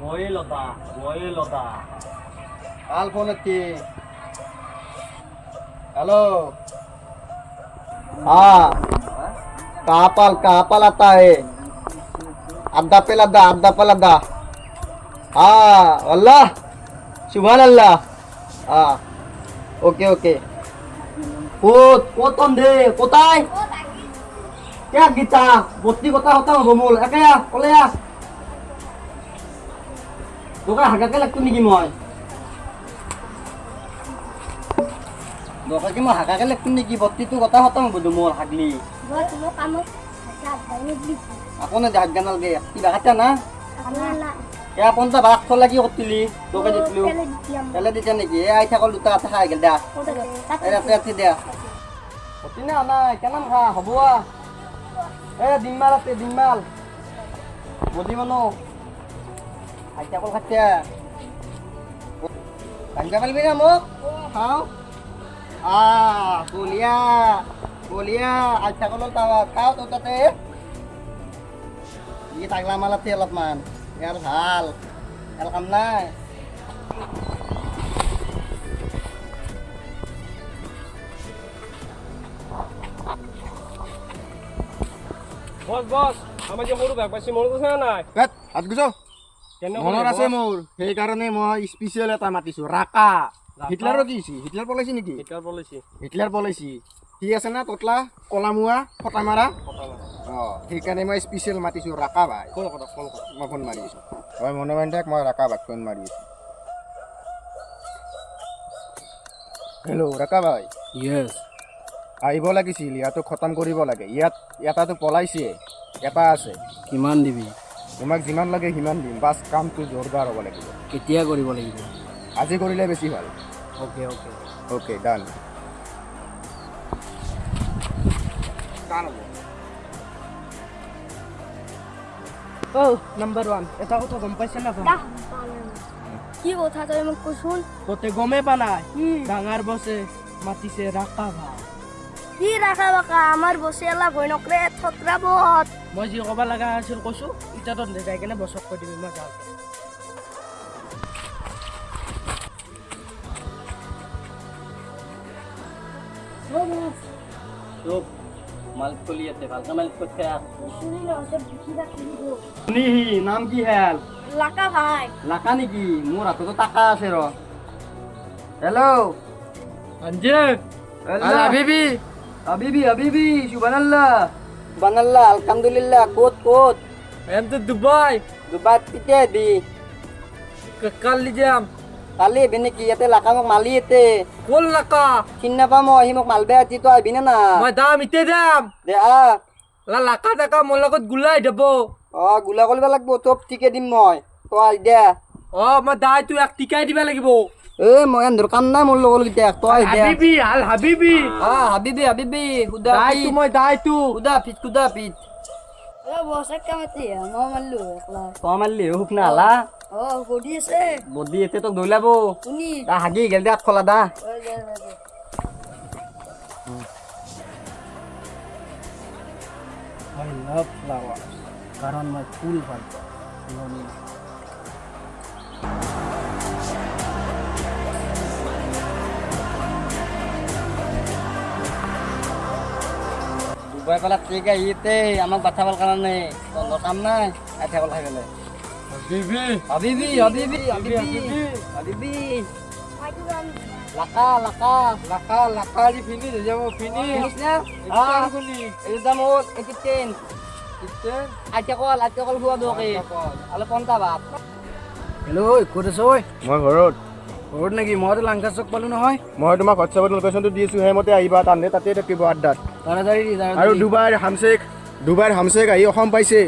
ময়ে লতা আল phone এtti hello हाँ carpel आता है अद्दा पेल हाँ अल्लाह सुभान अल्लाह हाँ ओके কতন দে কোথায় কে গীতা বত্তি কথা হতা হব মোল একে কলে তোকে হাগাকে লাগতো নেকি মই তোকে কি মই হাগাকে লাগতো নেকি বত্তিটো কথা হতা হব মোল হাগলি আপনে জাগ গানাল গে কিবা খাতা না এ আপনটা বাক থলা কি করতিলি তোকে দিতলু পেলে দিছ নেকি এ আই থাকল দুটা কথা খাই গেল দা এ রাতে দে হতি না না কেনাম খা হবুয়া এ দিনমাল বদি মানো আইতা কল খাতিয়া কাঞ্জা পালবি না মোক খাও বলিয়া আইতা কল তাওয়া খাও তো তাতে ই তাগলা মালাতে অলপমান ইয়াৰ ভাল কাম নাই বস আমাৰ যে সৰু বেগ পাইছি মনত আছে না নাই হাত গুছো মনত আছে মোৰ সেইকাৰণে মই স্পেচিয়েল এটা মাতিছো ৰাকা হিটলাৰৰ কি হৈছে হিটলাৰ পলাইছি নেকি হিটলাৰ পলাইছি ঠিক আছে না ততলা কলামুৱা ফটা মাৰা সেইকাৰণে মই স্পেচিয়েল মাতিছো ৰাকা ভাই ফোন মই ফোন মাৰি আছো হয় মনোমেণ্টেক মই ৰাকা ভাই ফোন মাৰি আছো হেল্ল' ৰাকা ভাই ইয়েস আহিব লাগিছিল ইয়াতো খতম কৰিব লাগে ইয়াতো পলাইছে এটা আছে কিমান দিবি তোমাক যিমান লাগে সিমান দিম বাছ কামটো জোৰদাৰ হ'ব লাগিব কেতিয়া কৰিব লাগিব আজি কৰিলে বেছি ভাল অ'কে ডান নাম্বার 1 এটা কথা গম পাইছে না কি কথা তই মোক কচোন তোতে গমে পা নাই ডাঙাৰ বসে মাতিছে ৰাকা ভাই কি ৰাখা বাকা আমাৰ বসে এলা ভয় নকৰে থতৰাবত মই যি কবা লগা আছিল কৈছো ইটা তো যাই কেনে বসক কৈ দিবি মই যাওঁ চুপ মালিক কলি আছে ভালকা মালিক করতে শুনি না সব বিকিরা কিনিব শুনিহি নাম কি হেল লাকা ভাই লাকা নেকি মোৰ হাততো টাকা আছে ৰ হেল্ল' অঞ্জে হাবিবি সুবহানাল্লাহ আলহামদুলিল্লাহ কোত এম তো দুবাই কেতিয়া দি কালি যাম কালি এবি নেকি ইয়াতে লাকা মোক মালি এতে কোন লাকা চিন নাপাম মই আহি মোক মালবে আজি তই আহিবি নে না মই দাম ইতে দাম দে লাকা টাকা মোৰ লগত গুলাই দেব গোলা কৰিব লাগিব চব ঠিকে দিম মই তই আহি দে মই দাই তুই এক টিকাই দিবা লাগিব মই এন্দৰ কাম নাই মোৰ লগত এতিয়া তই আহি দে হাবিবি হাবিবি খুদা খুদা পিঠ এ বসে কামতে মই মারলু একলা তই মারলি হুক না হালা গডি আছে বডি এতে তোক দৌলাব শুনি হাগি গেল দে খোলা দা I love flowers কারণ মই ফুল ভাল পাওঁ ফুলনি দুবাই পেলা ঠিক আহিতে আমাক বাচাবৰ কাৰণে তহঁতৰ কাম নাই আই থাকল খাই গ'লে হাবিবি লাকা আজি ফিনিছ হৈ যাব ফিনিছ না একদম হ'ল 18 আইতা কল খোৱা দকে অলপ পন্তা ভাত হেল্ল' ক'ত আছ ঐ মই ঘৰত নেকি মইতো লাংকা চক পালো নহয় মই তোমাক হোৱাটছএপত লোকেশ্যনটো দি আছোঁ সেইমতে আহিবা তাতে থাকিব আড্ডাত তাড়াতাড়ি আৰু ডুবাইৰ হামশেক আহি অসম পাইছে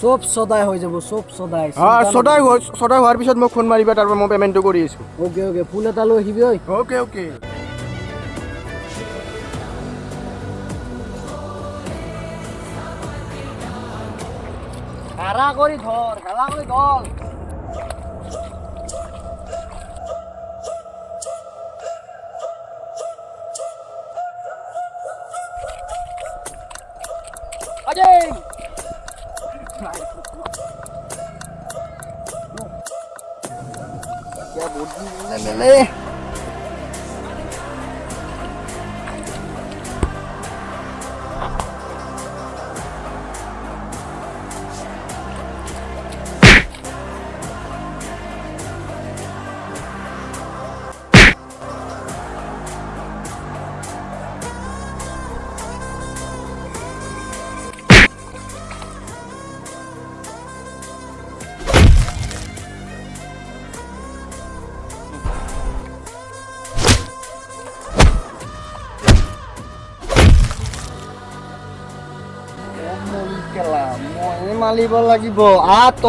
চব সদায় হৈ যাব চব সদায় ছদাই হোৱাৰ পিছত মোক ফোন মাৰিবা তাৰপৰা মই পে'মেণ্টটো কৰি আছোঁ অ'কে ফুল এটা লৈ আহিবি ঐ অ'কে হাৰা কৰি ধৰ মেলে মই মালিব লাগিব আত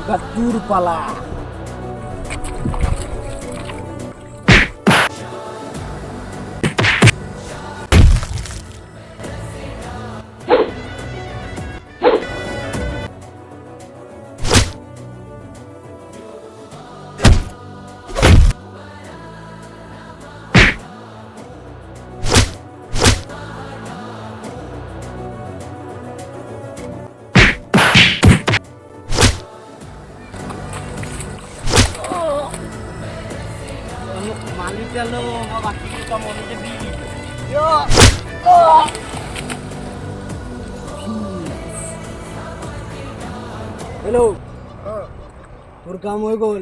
গাতুৰ পালা মালিক গেল বাকি তো মনে যে বিলি হেল্ল' তোৰ কাম হৈ গ'ল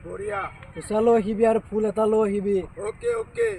বঢ়িয়া পইচা লৈ আহিবি আৰু ফুল এটা লৈ আহিবি অ'কে